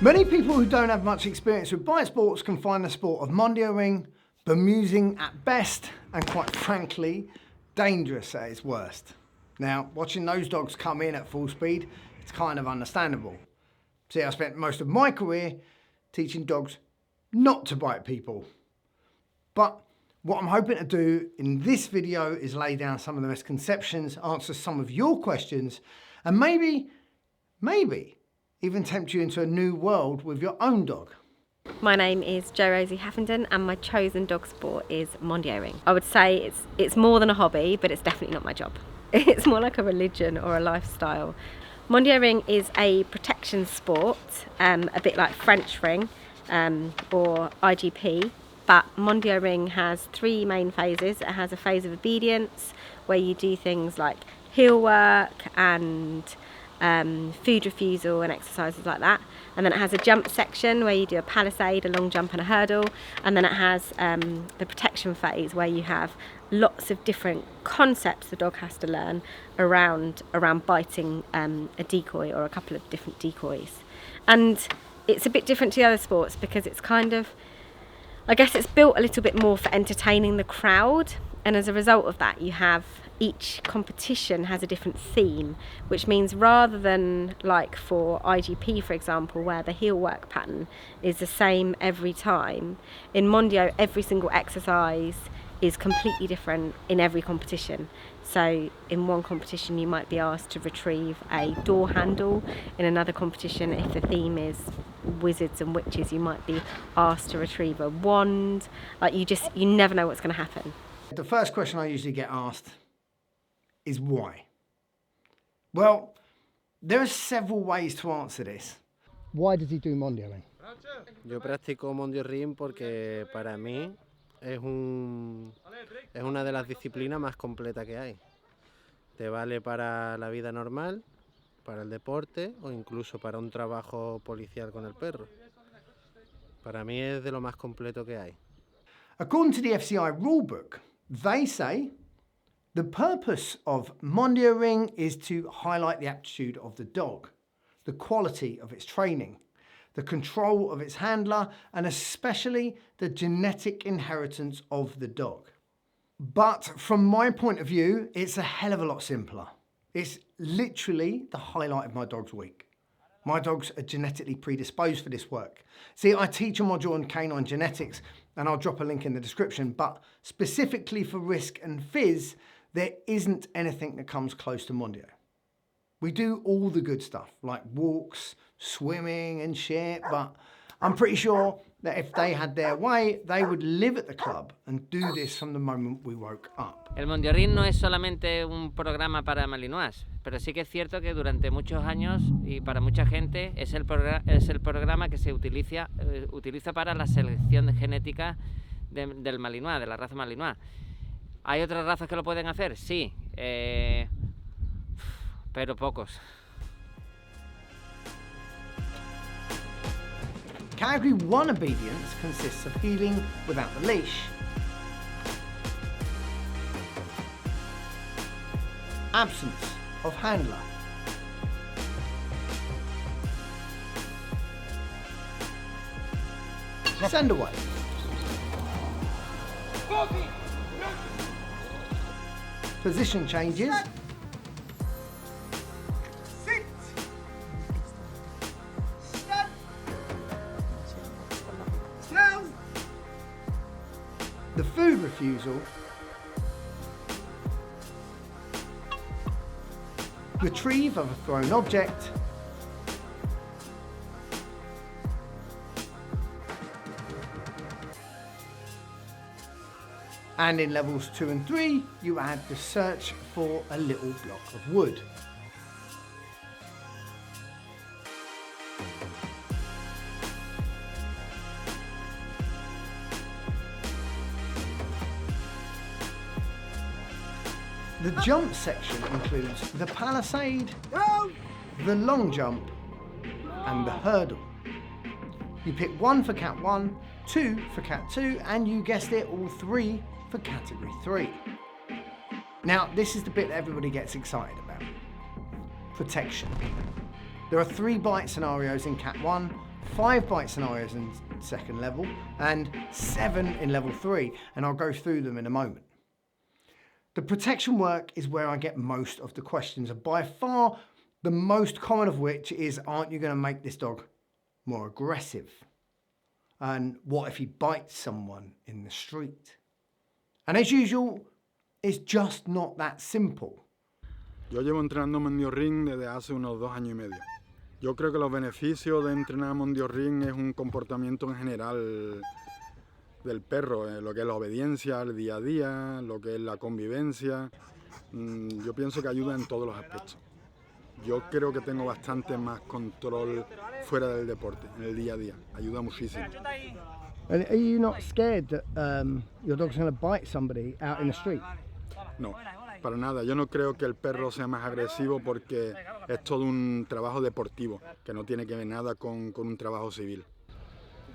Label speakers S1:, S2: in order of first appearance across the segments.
S1: Many people who don't have much experience with bite sports can find the sport of Mondioring bemusing at best and, quite frankly, dangerous at its worst. Now, watching those dogs come in at full speed, it's kind of understandable. See, I spent most of my career teaching dogs not to bite people. But what I'm hoping to do in this video is lay down some of the misconceptions, answer some of your questions, and maybe even tempt you into a new world with your own dog.
S2: My name is Jo Rosie Haffenden and my chosen dog sport is Mondioring. I would say it's more than a hobby, but it's definitely not my job. It's more like a religion or a lifestyle. Mondioring is a protection sport, a bit like French ring or IGP, but Mondioring has three main phases. It has a phase of obedience where you do things like heel work and food refusal and exercises like that, and then it has a jump section where you do a palisade, a long jump and a hurdle, and then it has the protection phase where you have lots of different concepts the dog has to learn around biting a decoy or a couple of different decoys. And it's a bit different to the other sports because it's kind of, I guess it's built a little bit more for entertaining the crowd, and as a result of that you have each competition has a different theme, which means rather than like for IGP, for example, where the heel work pattern is the same every time, in Mondio every single exercise is completely different in every competition. So in one competition you might be asked to retrieve a door handle, in another competition, if the theme is wizards and witches, you might be asked to retrieve a wand. Like you never know what's going to happen.
S1: The first question I usually get asked is why? Well, there are several ways to answer this. Why does he do Mondioring?
S3: Yo practico Mondioring porque para mí es una de las disciplinas más completas que hay. Te vale para la vida normal, para el deporte o incluso para un trabajo policial con el perro. Para mí es de lo más completo que hay.
S1: According to the FCI rulebook, they say the purpose of Mondioring is to highlight the aptitude of the dog, the quality of its training, the control of its handler, and especially the genetic inheritance of the dog. But from my point of view, it's a hell of a lot simpler. It's literally the highlight of my dog's week. My dogs are genetically predisposed for this work. See, I teach a module on canine genetics, and I'll drop a link in the description, but specifically for Risk and Fizz, there isn't anything that comes close to Mondio. We do all the good stuff, like walks, swimming and shit, but I'm pretty sure that if they had their way, they would live at the club and do this from the moment we woke up.
S4: El Mondioring no es solamente un programa para Malinois, pero sí que es cierto que durante muchos años y para mucha gente es el programa que se utiliza para la selección genética del Malinois, de la raza Malinois. ¿Hay otras razas que lo pueden hacer? Sí, pero pocos.
S1: Category 1 obedience consists of heeling without the leash, absence of handler, send away, position changes, the food refusal, retrieve of a thrown object, and in levels 2 and 3 you add the search for a little block of wood. The jump section includes the palisade, the long jump, and the hurdle. You pick one for Cat 1, 2 for Cat 2, and you guessed it, all 3 for Category 3. Now, this is the bit that everybody gets excited about. Protection. There are 3 bite scenarios in Cat 1, 5 bite scenarios in second level, and 7 in level 3, and I'll go through them in a moment. The protection work is where I get most of the questions, and by far the most common of which is, aren't you going to make this dog more aggressive? And what if he bites someone in the street? And as usual, it's just not that simple.
S5: Yo llevo entrenando Mondioring desde hace unos 2 años y medio. Yo creo que los beneficios de entrenar Mondioring es un comportamiento en general del perro, lo que es la obediencia, el día a día, lo que es la convivencia. Yo pienso que ayuda en todos los aspectos. Yo creo que tengo bastante más control fuera del deporte, en el día a día. Ayuda muchísimo.
S1: And are you not scared that your dog's going to bite somebody out in the street?
S5: No, para nada. Yo no creo que el perro sea más agresivo porque es todo un trabajo deportivo, que no tiene que ver nada con un trabajo civil.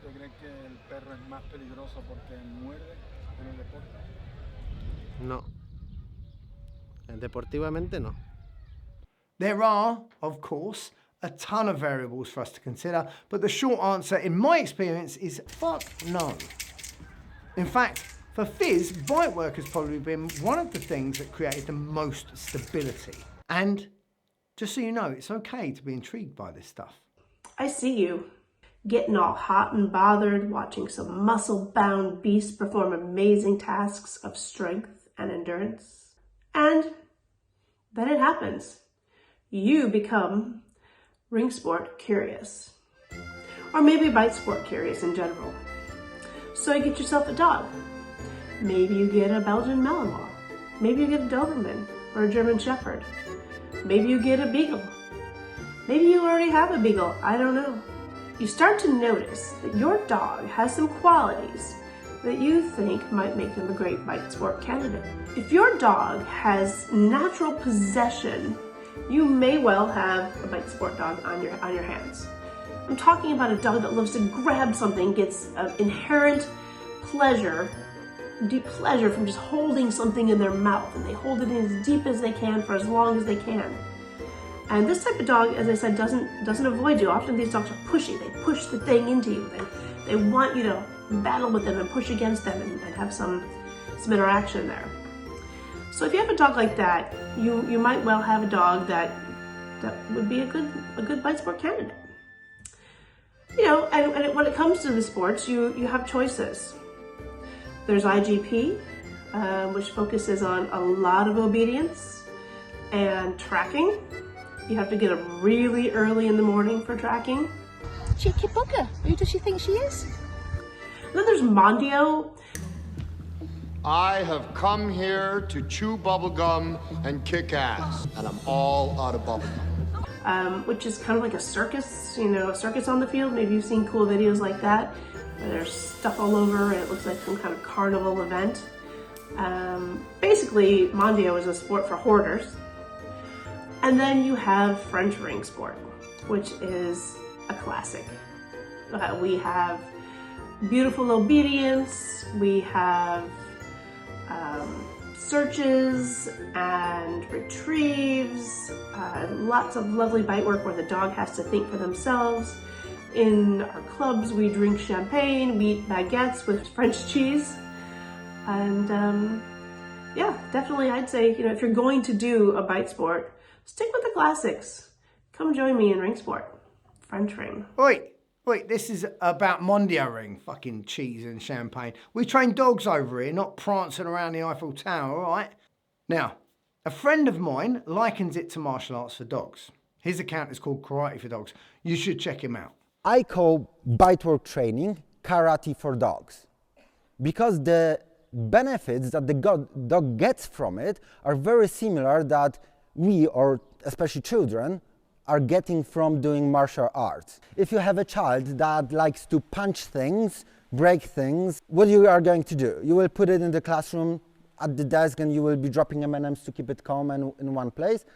S5: ¿Tú crees que el perro es más peligroso porque muerde en el deporte?
S3: No. Deportivamente no.
S1: There are, of course, a ton of variables for us to consider, but the short answer, in my experience, is fuck no. In fact, for Fizz, bite work has probably been one of the things that created the most stability. And just so you know, it's okay to be intrigued by this stuff.
S6: I see you, getting all hot and bothered, watching some muscle-bound beasts perform amazing tasks of strength and endurance. And then it happens. You become ring sport curious, or maybe bite sport curious in general. So you get yourself a dog. Maybe you get a Belgian Malinois. Maybe you get a Doberman or a German Shepherd. Maybe you get a Beagle. Maybe you already have a Beagle, I don't know. You start to notice that your dog has some qualities that you think might make them a great bite sport candidate. If your dog has natural possession, you may well have a bite sport dog on your hands. I'm talking about a dog that loves to grab something, gets an inherent pleasure, deep pleasure from just holding something in their mouth, and they hold it in as deep as they can for as long as they can. And this type of dog, as I said, doesn't avoid you. Often these dogs are pushy. They push the thing into you. They want you to battle with them and push against them and have some interaction there. So if you have a dog like that, you might well have a dog that would be a good bite sport candidate. You know, and when it comes to the sports, you have choices. There's IGP, which focuses on a lot of obedience and tracking. You have to get up really early in the morning for tracking.
S7: Cheeky bugger. Who does she think she is?
S6: And then there's Mondio.
S8: I have come here to chew bubblegum and kick ass, and I'm all out of bubblegum.
S6: Which is kind of like a circus, you know, a circus on the field. Maybe you've seen cool videos like that, where there's stuff all over and it looks like some kind of carnival event. Basically, Mondio is a sport for hoarders. And then you have French ring sport, which is a classic. We have beautiful obedience, we have searches and retrieves, lots of lovely bite work where the dog has to think for themselves. In our clubs, we drink champagne, we eat baguettes with French cheese. And yeah, definitely I'd say, you know, if you're going to do a bite sport, stick with the classics. Come join me in ring sport. French ring.
S1: Wait, this is about Mondioring, fucking cheese and champagne. We train dogs over here, not prancing around the Eiffel Tower, all right? Now, a friend of mine likens it to martial arts for dogs. His account is called Karate for Dogs. You should check him out.
S9: I call bite work training karate for dogs because the benefits that the dog gets from it are very similar that we, or especially children, are getting from doing martial arts. If you have a child that likes to punch things, break things, what you are going to do? You will put it in the classroom at the desk and you will be dropping M&Ms to keep it calm and in one place.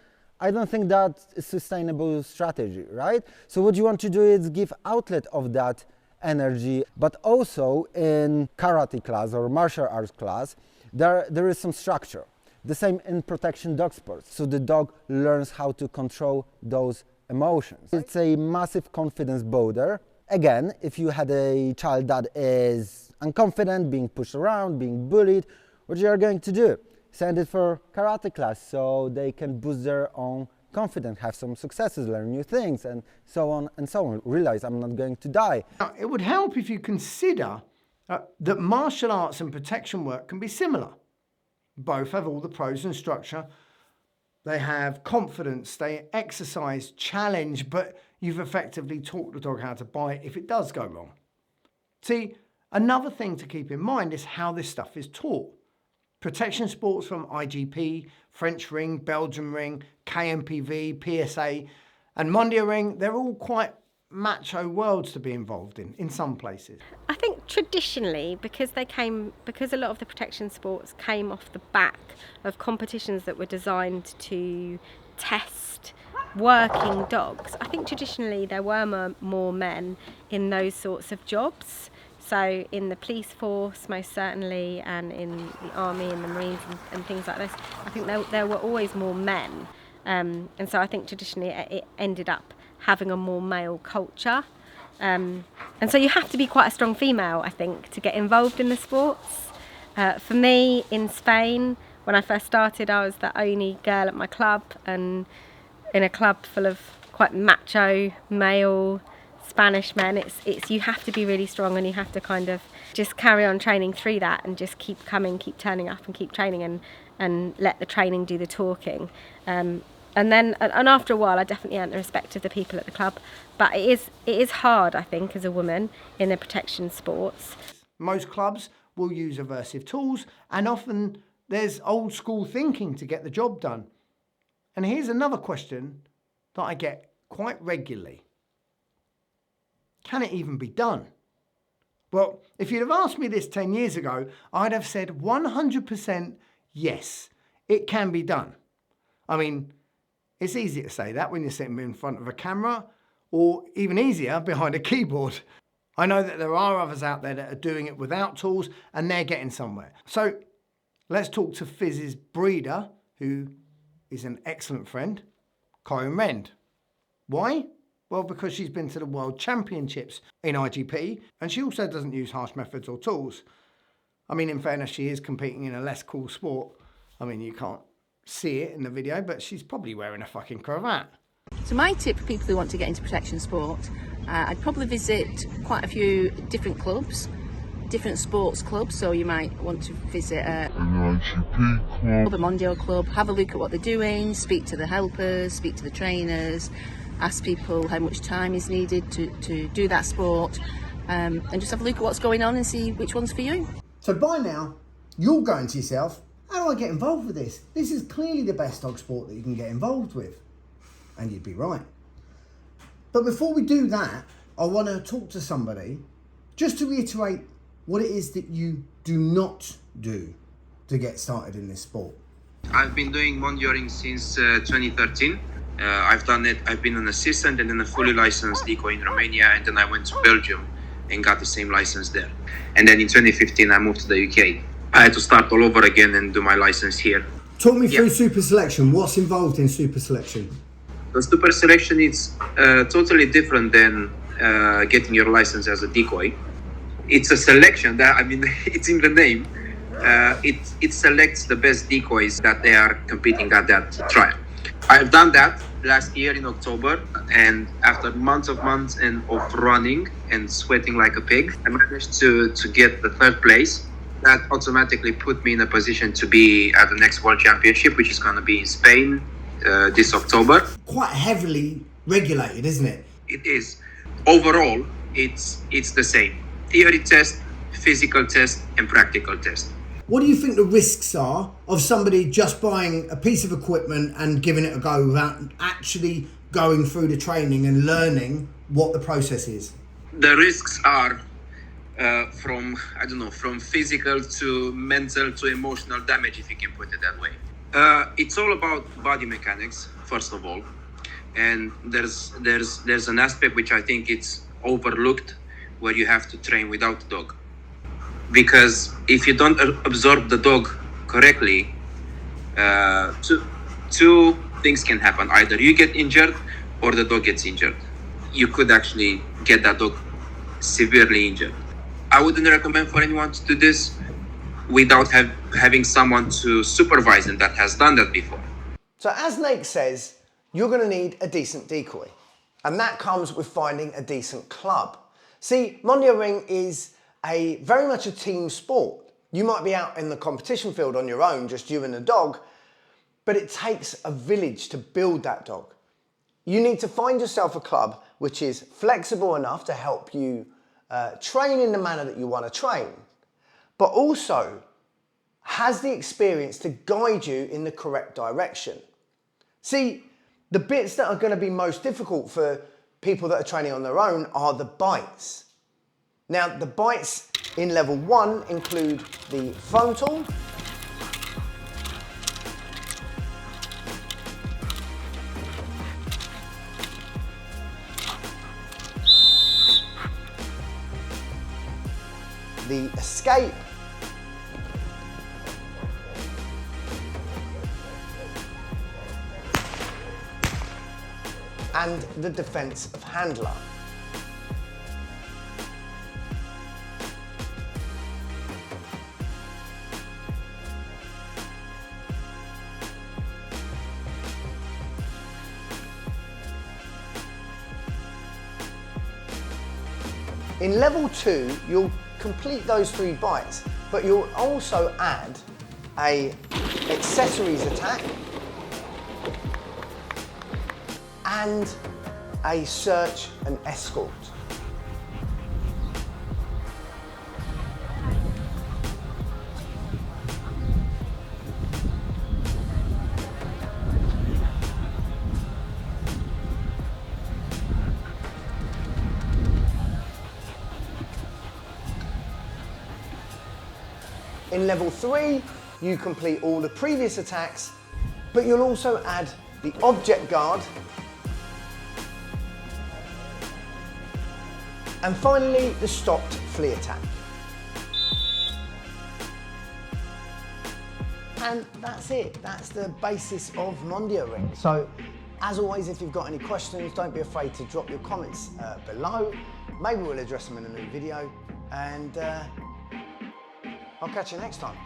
S9: I don't think that's a sustainable strategy, right? So what you want to do is give outlet of that energy, but also in karate class or martial arts class, there is some structure. The same in protection dog sports. So the dog learns how to control those emotions. It's a massive confidence builder. again, if you had a child that is unconfident, being pushed around, being bullied, what you are going to do? Send it for karate class so they can boost their own confidence, have some successes, learn new things, and so on and so on. Realize I'm not going to die.
S1: Now, it would help if you consider that martial arts and protection work can be similar. Both have all the pros and structure. They have confidence, they exercise, challenge, but you've effectively taught the dog how to bite if it does go wrong. See, another thing to keep in mind is how this stuff is taught. Protection sports from IGP, French Ring, Belgian Ring, KMPV, PSA, and Mondioring, they're all quite macho worlds to be involved in some places.
S2: I think traditionally, because a lot of the protection sports came off the back of competitions that were designed to test working dogs, I think traditionally there were more men in those sorts of jobs. So in the police force, most certainly, and in the army and the Marines and things like this, I think there were always more men. And so I think traditionally it ended up having a more male culture. And so you have to be quite a strong female, I think, to get involved in the sports. For me, in Spain, when I first started, I was the only girl at my club, and in a club full of quite macho male Spanish men, it's you have to be really strong, and you have to kind of just carry on training through that and just keep coming, keep turning up and keep training and let the training do the talking. And after a while I definitely earned the respect of the people at the club, but it is hard, I think, as a woman in the protection sports.
S1: Most clubs will use aversive tools, and often there's old school thinking to get the job done. And here's another question that I get quite regularly. Can it even be done? Well, if you'd have asked me this 10 years ago, I'd have said 100% yes, it can be done. I mean, it's easy to say that when you're sitting in front of a camera, or even easier, behind a keyboard. I know that there are others out there that are doing it without tools, and they're getting somewhere. So let's talk to Fizz's breeder, who is an excellent friend, Corinne Rend. Why? Well, because she's been to the World Championships in IGP, and she also doesn't use harsh methods or tools. I mean, in fairness, she is competing in a less cool sport. I mean, you can't see it in the video, but she's probably wearing a fucking cravat.
S7: So my tip for people who want to get into protection sport, I'd probably visit quite a few different clubs, different sports clubs. So you might want to visit an IGP club, a Mondio club, have a look at what they're doing, speak to the helpers, speak to the trainers, ask people how much time is needed to do that sport, and just have a look at what's going on and see which one's for you.
S1: So by now, you're going to yourself, how do I get involved with this? This is clearly the best dog sport that you can get involved with. And you'd be right. But before we do that, I want to talk to somebody just to reiterate what it is that you do not do to get started in this sport.
S10: I've been doing Mondioring since 2013. I've done it. I've been an assistant and then a fully licensed decoy in Romania, and then I went to Belgium and got the same license there. And then in 2015 I moved to the UK. I had to start all over again and do my license here.
S1: Talk me through super selection. What's involved in super selection?
S10: The super selection is totally different than getting your license as a decoy. It's a selection that, I mean, it's in the name. It selects the best decoys that they are competing at that trial. I've done that last year in October, and after months of running and sweating like a pig, I managed to get the third place. That automatically put me in a position to be at the next World Championship, which is going to be in Spain this October.
S1: Quite heavily regulated, isn't it?
S10: It is. Overall, it's the same. Theory test, physical test, and practical test.
S1: What do you think the risks are of somebody just buying a piece of equipment and giving it a go without actually going through the training and learning what the process is?
S10: The risks are from physical to mental to emotional damage, if you can put it that way. It's all about body mechanics, first of all. And there's an aspect which I think it's overlooked, where you have to train without the dog. Because if you don't absorb the dog correctly, two things can happen. Either you get injured or the dog gets injured. You could actually get that dog severely injured. I wouldn't recommend for anyone to do this without having someone to supervise them that has done that before.
S1: So as Nate says, you're going to need a decent decoy. And that comes with finding a decent club. See, Mondioring is very much a team sport. You might be out in the competition field on your own, just you and the dog, but it takes a village to build that dog. You need to find yourself a club which is flexible enough to help you train in the manner that you want to train, but also has the experience to guide you in the correct direction. See, the bits that are going to be most difficult for people that are training on their own are the bites. Now, the bites in level 1 include the frontal, the escape, and the defense of handler. In level 2, you'll complete those 3 bites, but you'll also add a accessories attack and a search and escort. In level 3, you complete all the previous attacks, but you'll also add the object guard, and finally the stopped flea attack. And that's it, that's the basis of Mondioring. So as always, if you've got any questions, don't be afraid to drop your comments below. Maybe we'll address them in a new video, and I'll catch you next time.